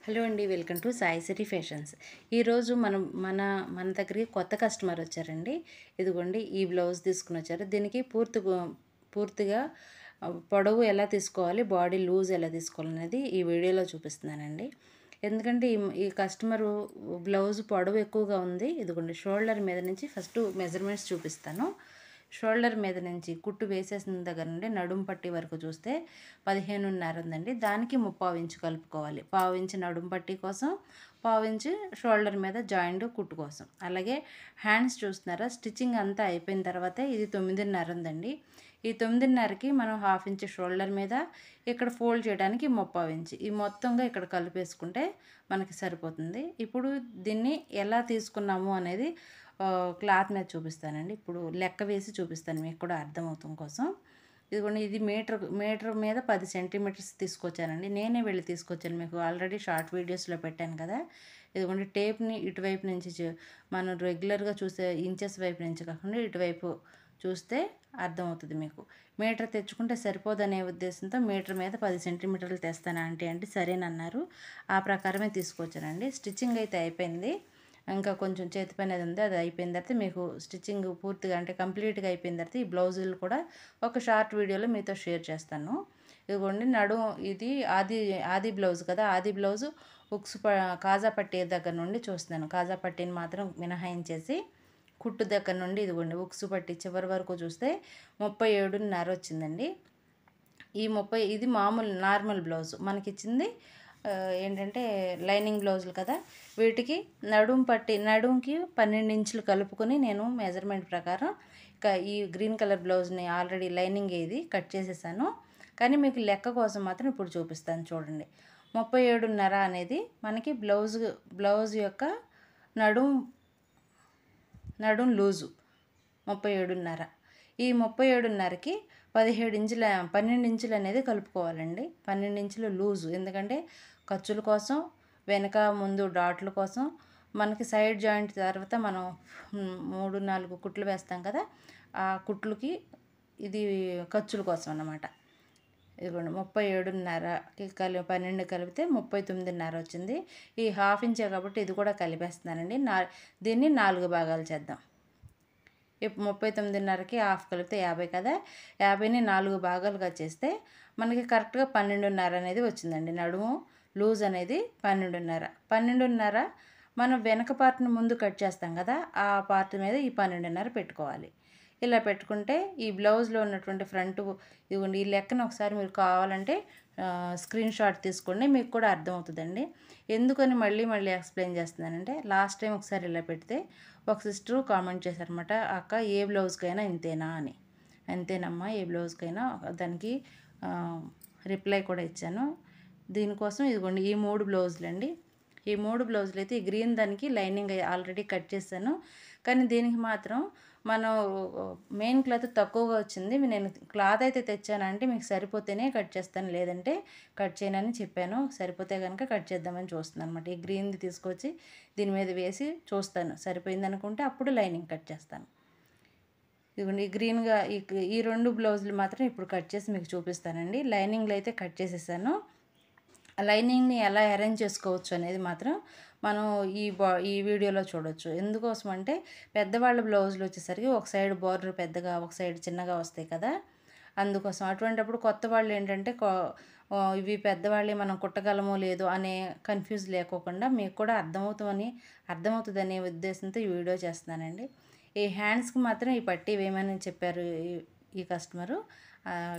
Hello అండి, welcome to Sai city fashions. ఈరోజు మన దగ్గరికి కొత్త కస్టమర్ వచ్చారండి. ఇదిగోండి, ఈ బ్లౌజ్ తీసుకుని వచ్చారు. దీనికి పూర్తిగా పొడవు ఎలా తీసుకోవాలి, బాడీ లూజ్ ఎలా తీసుకోవాలి అనేది ఈ వీడియోలో చూపిస్తున్నానండి. ఎందుకంటే ఈ కస్టమరు బ్లౌజ్ పొడవు ఎక్కువగా ఉంది. ఇదిగోండి, షోల్డర్ మీద నుంచి ఫస్ట్ మెజర్మెంట్స్ చూపిస్తాను. షోల్డర్ మీద నుంచి కుట్టు వేసేసిన దగ్గర నుండి నడుము పట్టి వరకు చూస్తే 15.5 ఉందండి. దానికి 3/4 ఇంచు కలుపుకోవాలి. 1/4 ఇంచు నడుము పట్టి కోసం, 1/4 ఇంచు షోల్డర్ మీద జాయింట్ కుట్టు కోసం. అలాగే హ్యాండ్స్ చూస్తున్నారా, స్టిచ్చింగ్ అంతా అయిపోయిన తర్వాత ఇది 9.5 ఉందండి. ఈ 9.5కి మనం 1/2 ఇంచు షోల్డర్ మీద, ఇక్కడ ఫోల్డ్ చేయడానికి 3/4 ఇంచు, ఈ మొత్తంగా ఇక్కడ కలిపేసుకుంటే మనకి సరిపోతుంది. ఇప్పుడు దీన్ని ఎలా తీసుకున్నాము అనేది క్లాత్ మీద చూపిస్తానండి. ఇప్పుడు లెక్క వేసి చూపిస్తాను, మీకు కూడా అర్థమవుతాం కోసం. ఇదిగోండి, ఇది మీటర్ మీద 10 సెంటీమీటర్స్ తీసుకొచ్చానండి. నేనే వెళ్ళి తీసుకొచ్చాను, మీకు ఆల్రెడీ షార్ట్ వీడియోస్లో పెట్టాను కదా. ఇదిగోండి, టేప్ని ఇటువైపు నుంచి మనం రెగ్యులర్గా చూసే ఇంచెస్ వైపు నుంచి కాకుండా ఇటువైపు చూస్తే అర్థమవుతుంది మీకు. మీటర్ తెచ్చుకుంటే సరిపోదనే ఉద్దేశంతో మీటర్ మీద 10 సెంటీమీటర్లు తెస్తాను ఆంటీ అంటే సరేనన్నారు. ఆ ప్రకారమే తీసుకొచ్చానండి. స్టిచ్చింగ్ అయితే అయిపోయింది, ఇంకా కొంచెం చేతి పని అది ఉంది. అది అయిపోయిన తర్వాత మీకు స్టిచ్చింగ్ పూర్తిగా అంటే కంప్లీట్గా అయిపోయిన తర్వాత ఈ బ్లౌజులు కూడా ఒక షార్ట్ వీడియోలో మీతో షేర్ చేస్తాను. ఇదిగోండి, ఇది ఆది బ్లౌజ్ కదా. ఆది బ్లౌజు కాజా పట్టీ దగ్గర నుండి చూస్తున్నాను. కాజా పట్టీని మాత్రం మినహాయించేసి కుట్టు దగ్గర నుండి ఇదిగోండి ఉక్సు పట్టి చివరి వరకు చూస్తే 37.5 వచ్చిందండి. ఇది మామూలు నార్మల్ బ్లౌజ్ మనకిచ్చింది. ఏంటంటే లైనింగ్ బ్లౌజులు కదా, వీటికి నడుంకి 12 ఇంచులు కలుపుకొని నేను మెజర్మెంట్ ప్రకారం ఈ గ్రీన్ కలర్ బ్లౌజ్ని ఆల్రెడీ లైనింగ్ ఇది కట్ చేసేసాను. కానీ మీకు లెక్క కోసం మాత్రం ఇప్పుడు చూపిస్తాను చూడండి. 37.5 అనేది మనకి బ్లౌజ్ యొక్క నడుం లూజు 37.5. ఈ 37.5కి 12 ఇంచులు అనేది కలుపుకోవాలండి. 12 ఇంచులు లూజు, ఎందుకంటే ఖర్చుల కోసం, వెనక ముందు డాట్ల కోసం, మనకి సైడ్ జాయింట్ తర్వాత మనం 3-4 కుట్లు వేస్తాం కదా, ఆ కుట్లకి ఇది ఖర్చుల కోసం అన్నమాట. ఇదిగోండి, 37.5కి 12 కలిపితే 39.5 వచ్చింది. ఈ 1/2 ఇంచే కాబట్టి ఇది కూడా కలిపేస్తున్నానండి. దీన్ని 4 భాగాలు చేద్దాం. ఇప్పుడు 39.5కి 1/2 కలిపితే 50 కదా. 50ని 4 భాగాలుగా చేస్తే మనకి కరెక్ట్గా 12.5 అనేది వచ్చిందండి. నడుము లూజ్ అనేది 12.5 మనం వెనక పార్ట్ని ముందు కట్ చేస్తాం కదా, ఆ పార్ట్ మీద ఈ 12.5 పెట్టుకోవాలి. ఇలా పెట్టుకుంటే ఈ బ్లౌజ్లో ఉన్నటువంటి ఇదిగోండి, ఈ లెక్కను ఒకసారి మీరు కావాలంటే స్క్రీన్ షాట్ తీసుకోండి, మీకు కూడా అర్థమవుతుందండి. ఎందుకని మళ్ళీ ఎక్స్ప్లెయిన్ చేస్తున్నానంటే, లాస్ట్ టైం ఒకసారి ఇలా పెడితే ఒక సిస్టరు కామెంట్ చేశారనమాట, అక్క ఏ బ్లౌజ్కైనా ఇంతేనా అని. అంతేనమ్మా, ఏ బ్లౌజ్కైనా. దానికి రిప్లై కూడా ఇచ్చాను. దీనికోసం ఇదిగోండి, ఈ 3 బ్లౌజులు అండి. ఈ 3 బ్లౌజులు అయితే ఈ గ్రీన్ దానికి లైనింగ్ ఆల్రెడీ కట్ చేశాను. కానీ దీనికి మాత్రం మనం మెయిన్ క్లాత్ తక్కువగా వచ్చింది. నేను క్లాత్ అయితే తెచ్చానంటే మీకు సరిపోతేనే కట్ చేస్తాను, లేదంటే కట్ చేయనని చెప్పాను. సరిపోతే కనుక కట్ చేద్దామని చూస్తున్నాను అనమాట. ఈ గ్రీన్ది తీసుకొచ్చి దీని మీద వేసి చూస్తాను, సరిపోయింది అనుకుంటే అప్పుడు లైనింగ్ కట్ చేస్తాను. ఇదిగోండి, ఈ గ్రీన్గా ఈ 2 బ్లౌజులు మాత్రం ఇప్పుడు కట్ చేసి మీకు చూపిస్తానండి. లైనింగ్లు అయితే కట్ చేసేసాను. లైనింగ్ని ఎలా అరేంజ్ చేసుకోవచ్చు అనేది మాత్రం మనం ఈ వీడియోలో చూడొచ్చు. ఎందుకోసం అంటే పెద్దవాళ్ళ బ్లౌజులు వచ్చేసరికి ఒక సైడ్ బార్డర్ పెద్దగా, ఒక సైడ్ చిన్నగా వస్తాయి కదా. అందుకోసం అటువంటిప్పుడు కొత్త వాళ్ళు ఏంటంటే ఇవి పెద్దవాళ్ళే మనం కుట్టగలమో లేదో అనే కన్ఫ్యూజ్ లేకోకుండా మీకు కూడా అర్థమవుతుందనే ఉద్దేశంతో ఈ వీడియో చేస్తున్నానండి. ఈ హ్యాండ్స్కి మాత్రం ఈ పట్టీ వేయమని చెప్పారు ఈ కస్టమరు.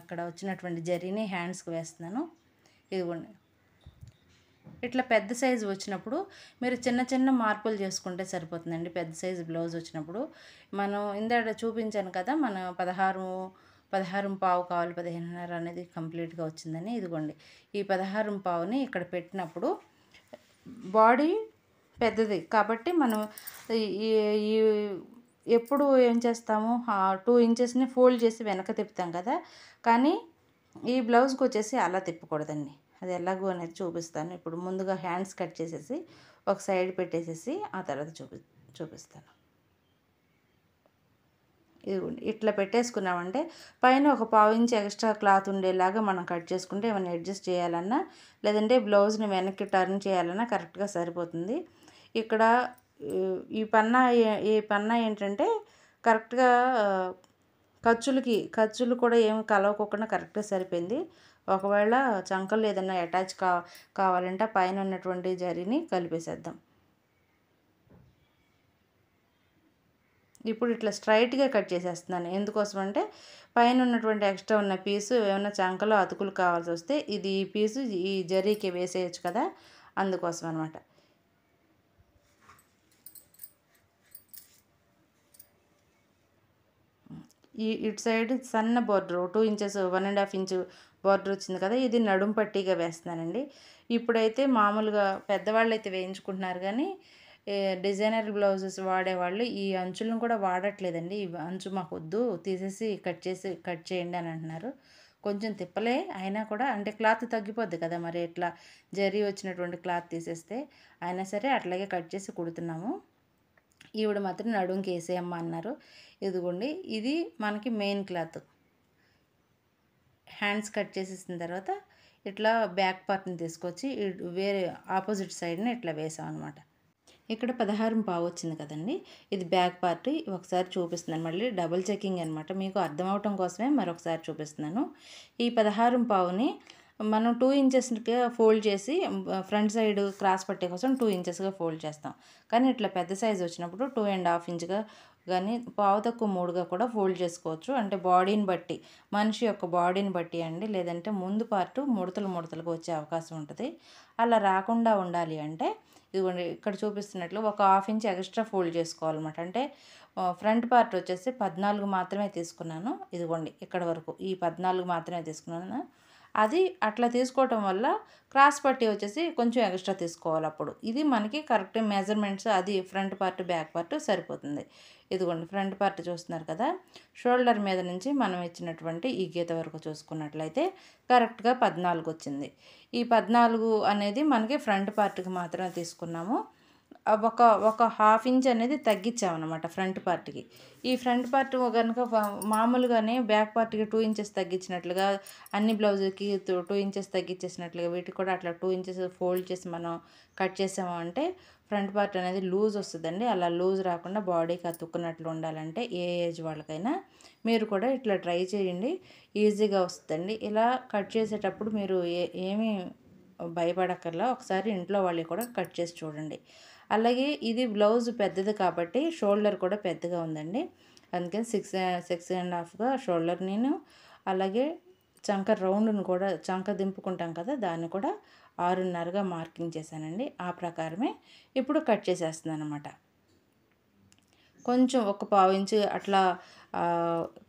ఇక్కడ వచ్చినటువంటి జరీని హ్యాండ్స్కి వేస్తున్నాను. ఇదిగోండి, ఇట్లా పెద్ద సైజు వచ్చినప్పుడు మీరు చిన్న మార్పులు చేసుకుంటే సరిపోతుందండి. పెద్ద సైజు బ్లౌజ్ వచ్చినప్పుడు మనం ఇందాక చూపించాను కదా, మన 16.5 కావాలి, 15.5 అనేది కంప్లీట్గా వచ్చిందని. ఇదిగోండి, ఈ 16.5ని ఇక్కడ పెట్టినప్పుడు బాడీ పెద్దది కాబట్టి మనం ఎప్పుడు ఏం చేస్తాము, 2 ఇంచెస్ని ఫోల్డ్ చేసి వెనక తిప్పుతాం కదా. కానీ ఈ బ్లౌజ్కి వచ్చేసి అలా తిప్పకూడదండి. అది ఎలాగో అనేది చూపిస్తాను. ఇప్పుడు ముందుగా హ్యాండ్స్ కట్ చేసేసి ఒక సైడ్ పెట్టేసేసి ఆ తర్వాత చూపిస్తాను. ఇదిగోండి ఇట్లా పెట్టేసుకున్నామంటే పైన ఒక పావు ఇంచ్ ఎక్స్ట్రా క్లాత్ ఉండేలాగా మనం కట్ చేసుకుంటే ఏమైనా అడ్జస్ట్ చేయాలన్నా లేదంటే బ్లౌజ్ని వెనక్కి టర్న్ చేయాలన్నా కరెక్ట్గా సరిపోతుంది. ఇక్కడ ఈ పన్నా ఏంటంటే కరెక్ట్గా ఖర్చులు కూడా ఏమి కలవకోకుండా కరెక్ట్గా సరిపోయింది. ఒకవేళ చంకలు ఏదైనా అటాచ్ కావాలంటే పైన ఉన్నటువంటి జరీని కలిపేసేద్దాం. ఇప్పుడు ఇట్లా స్ట్రైట్గా కట్ చేసేస్తున్నాను. ఎందుకోసం అంటే పైన ఉన్నటువంటి ఎక్స్ట్రా ఉన్న పీసు ఏమైనా చంకలో అతుకులు కావాల్సి వస్తే ఈ పీసు ఈ జరీకి వేసేయచ్చు కదా, అందుకోసం అనమాట. ఇటు సైడ్ సన్న బార్డర్ 2 ఇంచెస్ 1.5 ఇంచు బార్డర్ వచ్చింది కదా, ఇది నడుం పట్టీగా వేస్తున్నానండి. ఇప్పుడైతే మామూలుగా పెద్దవాళ్ళు అయితే వేయించుకుంటున్నారు, కానీ డిజైనర్ బ్లౌజెస్ వాడేవాళ్ళు ఈ అంచులను కూడా వాడట్లేదండి. ఈ అంచు మాకు వద్దు, తీసేసి కట్ చేయండి అని అంటున్నారు. కొంచెం తిప్పలే అయినా కూడా, అంటే క్లాత్ తగ్గిపోద్ది కదా, మరి ఇట్లా జరీ వచ్చినటువంటి క్లాత్ తీసేస్తే అయినా సరే అట్లాగే కట్ చేసి కుడుతున్నాము. ఈవిడ మాత్రం నడుంకి వేసేయమ్మ అన్నారు. ఇదిగోండి ఇది మనకి మెయిన్ క్లాత్. హ్యాండ్స్ కట్ చేసేసిన తర్వాత ఇట్లా బ్యాక్ పార్ట్ని తీసుకొచ్చి వేరే ఆపోజిట్ సైడ్ని ఇట్లా వేసాం అనమాట. ఇక్కడ 16.5 వచ్చింది కదండి, ఇది బ్యాక్ పార్ట్. ఒకసారి చూపిస్తున్నాను, మళ్ళీ డబుల్ చెకింగ్ అనమాట, మీకు అర్థం అవటం కోసమే మరొకసారి చూపిస్తున్నాను. ఈ 16.5ని మనం 2 ఇంచెస్కి ఫోల్డ్ చేసి ఫ్రంట్ సైడ్ క్రాస్ పట్టే కోసం 2 ఇంచెస్గా ఫోల్డ్ చేస్తాం. కానీ ఇట్లా పెద్ద సైజు వచ్చినప్పుడు 2.5 ఇంచుగా కానీ పావు తక్కువ 3గా కూడా ఫోల్డ్ చేసుకోవచ్చు. అంటే బాడీని బట్టి, మనిషి యొక్క బాడీని బట్టి అండి. లేదంటే ముందు పార్ట్ ముడతలుగా వచ్చే అవకాశం ఉంటుంది. అలా రాకుండా ఉండాలి అంటే ఇదిగోండి ఇక్కడ చూపిస్తున్నట్లు ఒక 1/2 ఇంచ్ ఎక్స్ట్రా ఫోల్డ్ చేసుకోవాలన్నమాట. అంటే ఫ్రంట్ పార్ట్ వచ్చేసి 14 మాత్రమే తీసుకున్నాను. ఇదిగోండి ఇక్కడ వరకు ఈ 14 మాత్రమే తీసుకున్నాను. అది అట్లా తీసుకోవటం వల్ల క్రాస్ పట్టీ వచ్చేసి కొంచెం ఎక్స్ట్రా తీసుకోవాలి. అప్పుడు ఇది మనకి కరెక్ట్ మెజర్మెంట్స్, అది ఫ్రంట్ పార్ట్ బ్యాక్ పార్ట్ సరిపోతుంది. ఇదిగోండి ఫ్రంట్ పార్ట్ చూస్తున్నారు కదా, షోల్డర్ మీద నుంచి మనం ఇచ్చినటువంటి ఈ గీత వరకు చూసుకున్నట్లయితే కరెక్ట్గా 14 వచ్చింది. ఈ 14 అనేది మనకి ఫ్రంట్ పార్ట్కి మాత్రమే తీసుకున్నాము. ఒక 1/2 ఇంచ్ అనేది తగ్గించామన్నమాట ఫ్రంట్ పార్ట్కి. ఈ ఫ్రంట్ పార్ట్ కనుక మామూలుగానే బ్యాక్ పార్ట్కి 2 ఇంచెస్ తగ్గించినట్లుగా, అన్ని బ్లౌజుకి 2 ఇంచెస్ తగ్గించేసినట్లుగా వీటికి కూడా అట్లా 2 ఇంచెస్ ఫోల్డ్ చేసి మనం కట్ చేసాము అంటే ఫ్రంట్ పార్ట్ అనేది లూజ్ వస్తుందండి. అలా లూజ్ రాకుండా బాడీకి అతుక్కున్నట్లు ఉండాలంటే ఏ ఏజ్ వాళ్ళకైనా మీరు కూడా ఇట్లా ట్రై చేయండి, ఈజీగా వస్తుందండి. ఇలా కట్ చేసేటప్పుడు మీరు ఏమీ భయపడక్కర్లా, ఒకసారి ఇంట్లో వాళ్ళు కూడా కట్ చేసి చూడండి. అలాగే ఇది బ్లౌజ్ పెద్దది కాబట్టి షోల్డర్ కూడా పెద్దగా ఉందండి. అందుకని 6.5గా షోల్డర్ నేను, అలాగే చంక రౌండ్ను కూడా, చంక దింపుకుంటాం కదా, దాన్ని కూడా 6.5గా మార్కింగ్ చేశానండి. ఆ ప్రకారమే ఇప్పుడు కట్ చేసేస్తున్నాను అనమాట. కొంచెం ఒక పావు ఇంచు అట్లా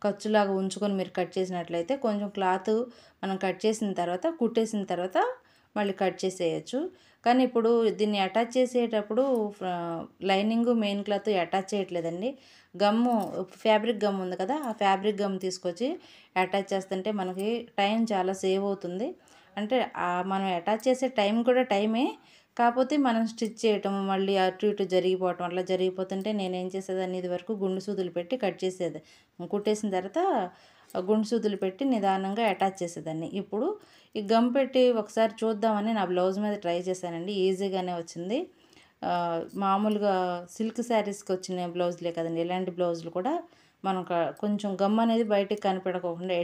ఖర్చులాగా ఉంచుకొని మీరు కట్ చేసినట్లయితే కొంచెం క్లాత్ మనం కట్ చేసిన తర్వాత కుట్టేసిన తర్వాత మళ్ళీ కట్ చేసేయచ్చు. కానీ ఇప్పుడు దీన్ని అటాచ్ చేసేటప్పుడు లైనింగ్ మెయిన్ క్లాత్ అటాచ్ చేయట్లేదండి. ఫ్యాబ్రిక్ గమ్ ఉంది కదా, ఆ ఫ్యాబ్రిక్ గమ్ తీసుకొచ్చి అటాచ్ చేస్తుంటే మనకి టైం చాలా సేవ్ అవుతుంది. అంటే మనం అటాచ్ చేసే టైం కూడా టైమే, కాకపోతే మనం స్టిచ్ చేయటం మళ్ళీ అటు ఇటు జరిగిపోవటం అట్లా జరిగిపోతుంటే నేనేం చేసేదాన్ని, ఇది వరకు గుండు సూదులు పెట్టి కట్ చేసేది, కుట్టేసిన తర్వాత గుండు సూదులు పెట్టి నిదానంగా అటాచ్ చేసేదాన్ని. ఇప్పుడు ఈ గమ్ పెట్టి ఒకసారి చూద్దామని నా బ్లౌజ్ మీద ట్రై చేశానండి, ఈజీగానే వచ్చింది. మామూలుగా సిల్క్ శారీస్కి వచ్చిన బ్లౌజులే కదండి, ఇలాంటి బ్లౌజులు కూడా మనం కొంచెం గమ్ అనేది బయటికి కనిపెడకోకుండా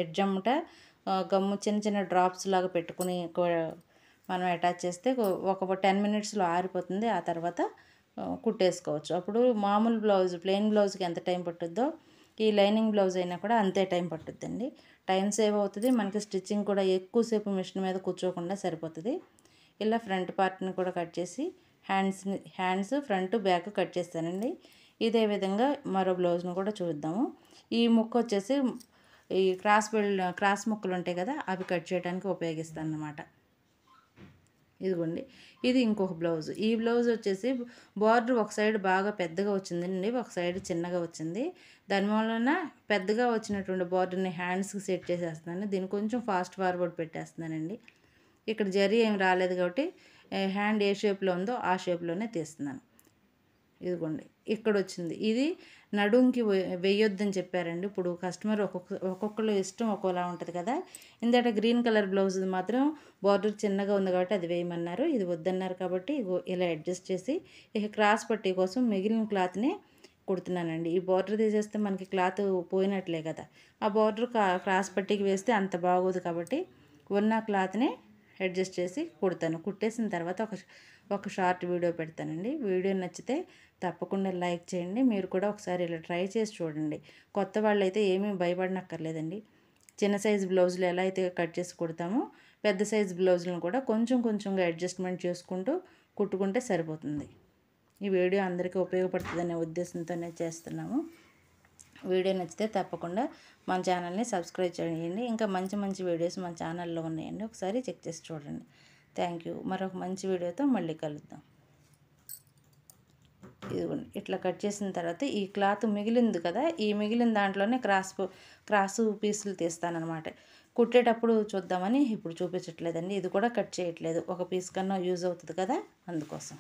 ఎడ్జ్ అమ్మట గమ్ము చిన్న చిన్న డ్రాప్స్ లాగా పెట్టుకుని మనం అటాచ్ చేస్తే ఒక 10 మినిట్స్లో ఆరిపోతుంది. ఆ తర్వాత కుట్టేసుకోవచ్చు. అప్పుడు మామూలు బ్లౌజ్ ప్లెయిన్ బ్లౌజ్కి ఎంత టైం పట్టుద్దో ఈ లైనింగ్ బ్లౌజ్ అయినా కూడా అంతే టైం పట్టుద్దండి. టైం సేవ్ అవుతుంది, మనకి స్టిచ్చింగ్ కూడా ఎక్కువసేపు మిషన్ మీద కూర్చోకుండా సరిపోతుంది. ఇలా ఫ్రంట్ పార్ట్ని కూడా కట్ చేసి హ్యాండ్స్ ఫ్రంట్ బ్యాక్ కట్ చేస్తానండి. ఇదే విధంగా మరో బ్లౌజ్ను కూడా చూద్దాము. ఈ ముక్క వచ్చేసి ఈ క్రాస్ ముక్కలు ఉంటాయి కదా, అవి కట్ చేయడానికి ఉపయోగిస్తాను అన్నమాట. ఇదిగోండి ఇది ఇంకొక బ్లౌజ్. ఈ బ్లౌజ్ వచ్చేసి బార్డర్ ఒక సైడ్ బాగా పెద్దగా వచ్చిందండి, ఒక సైడ్ చిన్నగా వచ్చింది. దానివలన పెద్దగా వచ్చినటువంటి బార్డర్ని హ్యాండ్స్కి సెట్ చేసేస్తున్నాను. దీన్ని కొంచెం ఫాస్ట్ ఫార్వర్డ్ పెట్టేస్తున్నానండి. ఇక్కడ జరీ ఏం రాలేదు కాబట్టి హ్యాండ్ ఏ షేప్లో ఉందో ఆ షేప్లోనే తీస్తున్నాను. ఇదిగోండి ఇక్కడ వచ్చింది. ఇది నడుంకి వేయొద్దని చెప్పారండి. ఇప్పుడు కస్టమర్ ఒక్కొక్కరు ఇష్టం ఒక్కోలా ఉంటుంది కదా. ఇందాక గ్రీన్ కలర్ బ్లౌజ్ మాత్రం బార్డర్ చిన్నగా ఉంది కాబట్టి అది వేయమన్నారు. ఇది వద్దన్నారు కాబట్టి ఇలా అడ్జస్ట్ చేసి ఇక క్రాస్ పట్టీ కోసం మిగిలిన క్లాత్ని కుడుతున్నానండి. ఈ బార్డర్ తీసేస్తే మనకి క్లాత్ పోయినట్లే కదా. ఆ బార్డర్ క్రాస్ పట్టీకి వేస్తే అంత బాగోదు కాబట్టి ఉన్న క్లాత్ని అడ్జస్ట్ చేసి కుడతాను. కుట్టేసిన తర్వాత ఒక షార్ట్ వీడియో పెడతానండి. వీడియో నచ్చితే తప్పకుండా లైక్ చేయండి. మీరు కూడా ఒకసారి ఇలా ట్రై చేసి చూడండి. కొత్త వాళ్ళైతే ఏమీ భయపడనక్కర్లేదండి. చిన్న సైజు బ్లౌజులు ఎలా అయితే కట్ చేసి కుడతామో పెద్ద సైజు బ్లౌజులను కూడా కొంచెంగా అడ్జస్ట్మెంట్ చేసుకుంటూ కుట్టుకుంటే సరిపోతుంది. ఈ వీడియో అందరికీ ఉపయోగపడుతుందనే ఉద్దేశంతోనే చేస్తున్నాము. వీడియో నచ్చితే తప్పకుండా మన ఛానల్ని సబ్స్క్రైబ్ చేయండి. ఇంకా మంచి వీడియోస్ మన ఛానల్లో ఉన్నాయండి. ఒకసారి చెక్ చేసి చూడండి. Thank you. మరొక మంచి వీడియోతో మళ్ళీ కలుద్దాం. ఇదిగోండి ఇట్లా కట్ చేసిన తర్వాత ఈ క్లాత్ మిగిలింది కదా, ఈ మిగిలిన దాంట్లోనే క్రాస్ పీసులు తీస్తానన్నమాట. కుట్టేటప్పుడు చూద్దామని ఇప్పుడు చూపించట్లేదండి. ఇది కూడా కట్ చేయట్లేదు. ఒక పీస్ కన్నా యూజ్ అవుతుంది కదా, అందుకోసం.